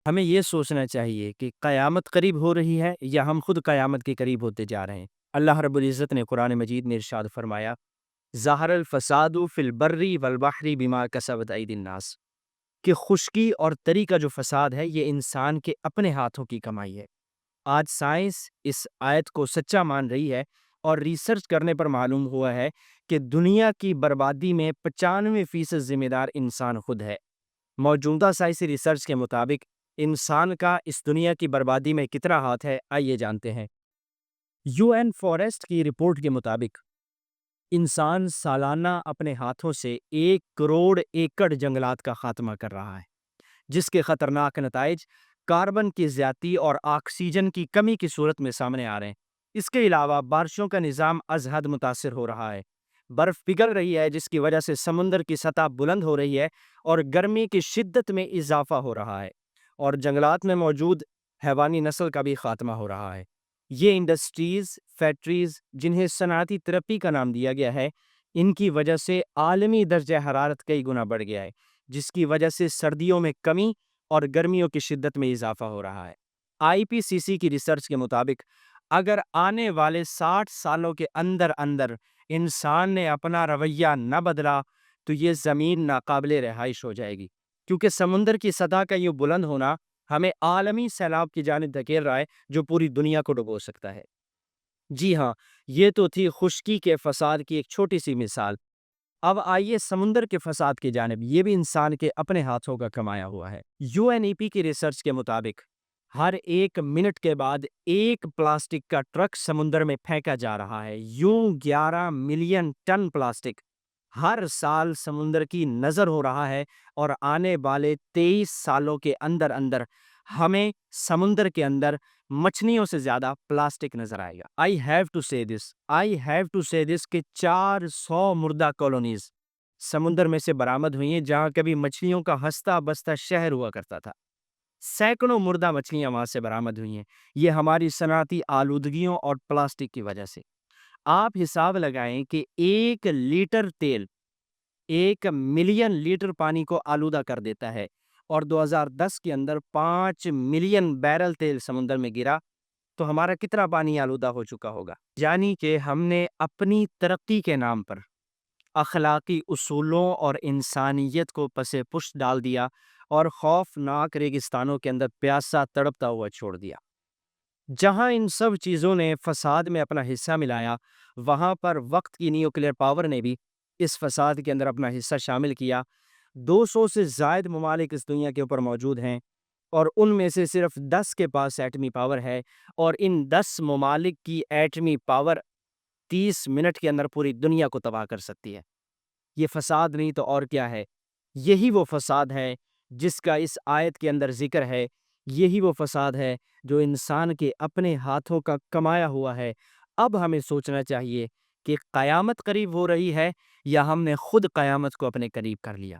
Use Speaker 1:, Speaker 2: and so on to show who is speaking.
Speaker 1: ہمیں یہ سوچنا چاہیے کہ قیامت قریب ہو رہی ہے یا ہم خود قیامت کے قریب ہوتے جا رہے ہیں۔ اللہ رب العزت نے قرآن مجید میں ارشاد فرمایا، ظہر الفساد فی البر والبحر بما کسبت ایدی الناس، کہ خشکی اور تری کا جو فساد ہے یہ انسان کے اپنے ہاتھوں کی کمائی ہے۔ آج سائنس اس آیت کو سچا مان رہی ہے اور ریسرچ کرنے پر معلوم ہوا ہے کہ دنیا کی بربادی میں 95% ذمہ دار انسان خود ہے۔ موجودہ سائنسی ریسرچ کے مطابق انسان کا اس دنیا کی بربادی میں کتنا ہاتھ ہے، آئیے جانتے ہیں۔ یو این فارسٹ کی رپورٹ کے مطابق انسان سالانہ اپنے ہاتھوں سے 1 کروڑ ایکڑ جنگلات کا خاتمہ کر رہا ہے، جس کے خطرناک نتائج کاربن کی زیادتی اور آکسیجن کی کمی کی صورت میں سامنے آ رہے ہیں۔ اس کے علاوہ بارشوں کا نظام از حد متاثر ہو رہا ہے، برف پگھل رہی ہے جس کی وجہ سے سمندر کی سطح بلند ہو رہی ہے اور گرمی کی شدت میں اضافہ ہو رہا ہے، اور جنگلات میں موجود حیوانی نسل کا بھی خاتمہ ہو رہا ہے۔ یہ انڈسٹریز، فیکٹریز جنہیں صنعتی ترقی کا نام دیا گیا ہے، ان کی وجہ سے عالمی درجہ حرارت کئی گنا بڑھ گیا ہے، جس کی وجہ سے سردیوں میں کمی اور گرمیوں کی شدت میں اضافہ ہو رہا ہے۔ آئی پی سی سی کی ریسرچ کے مطابق اگر آنے والے 60 سالوں کے اندر اندر انسان نے اپنا رویہ نہ بدلا تو یہ زمین ناقابل رہائش ہو جائے گی، کیونکہ سمندر کی سطح کا یہ بلند ہونا ہمیں عالمی سیلاب کی جانب دھکیل رہا ہے جو پوری دنیا کو ڈبو سکتا ہے۔ جی ہاں، یہ تو تھی خشکی کے فساد کی ایک چھوٹی سی مثال۔ اب آئیے سمندر کے فساد کی جانب، یہ بھی انسان کے اپنے ہاتھوں کا کمایا ہوا ہے۔ یو این ای پی کی ریسرچ کے مطابق ہر 1 منٹ کے بعد ایک پلاسٹک کا ٹرک سمندر میں پھینکا جا رہا ہے۔ یوں 11 ملین ٹن پلاسٹک ہر سال سمندر کی نظر ہو رہا ہے، اور آنے والے 23 سالوں کے اندر اندر ہمیں سمندر کے اندر مچھلیوں سے زیادہ پلاسٹک نظر آئے گا۔ آئی ہیو ٹو سے دس کہ 400 مردہ کالونیز سمندر میں سے برآمد ہوئی ہیں جہاں کبھی مچھلیوں کا ہستا بستا شہر ہوا کرتا تھا۔ سینکڑوں مردہ مچھلیاں وہاں سے برآمد ہوئی ہیں، یہ ہماری صنعتی آلودگیوں اور پلاسٹک کی وجہ سے۔ آپ حساب لگائیں کہ 1 لیٹر تیل 1 ملین لیٹر پانی کو آلودہ کر دیتا ہے، اور 2010 کے اندر 5 ملین بیرل تیل سمندر میں گرا تو ہمارا کتنا پانی آلودہ ہو چکا ہوگا۔ یعنی کہ ہم نے اپنی ترقی کے نام پر اخلاقی اصولوں اور انسانیت کو پس پشت ڈال دیا اور خوفناک ریگستانوں کے اندر پیاسا تڑپتا ہوا چھوڑ دیا۔ جہاں ان سب چیزوں نے فساد میں اپنا حصہ ملایا، وہاں پر وقت کی نیوکلیئر پاور نے بھی اس فساد کے اندر اپنا حصہ شامل کیا۔ 200 سے زائد ممالک اس دنیا کے اوپر موجود ہیں، اور ان میں سے صرف 10 کے پاس ایٹمی پاور ہے، اور ان 10 ممالک کی ایٹمی پاور 30 منٹ کے اندر پوری دنیا کو تباہ کر سکتی ہے۔ یہ فساد نہیں تو اور کیا ہے؟ یہی وہ فساد ہے جس کا اس آیت کے اندر ذکر ہے، یہی وہ فساد ہے جو انسان کے اپنے ہاتھوں کا کمایا ہوا ہے۔ اب ہمیں سوچنا چاہیے کہ قیامت قریب ہو رہی ہے یا ہم نے خود قیامت کو اپنے قریب کر لیا۔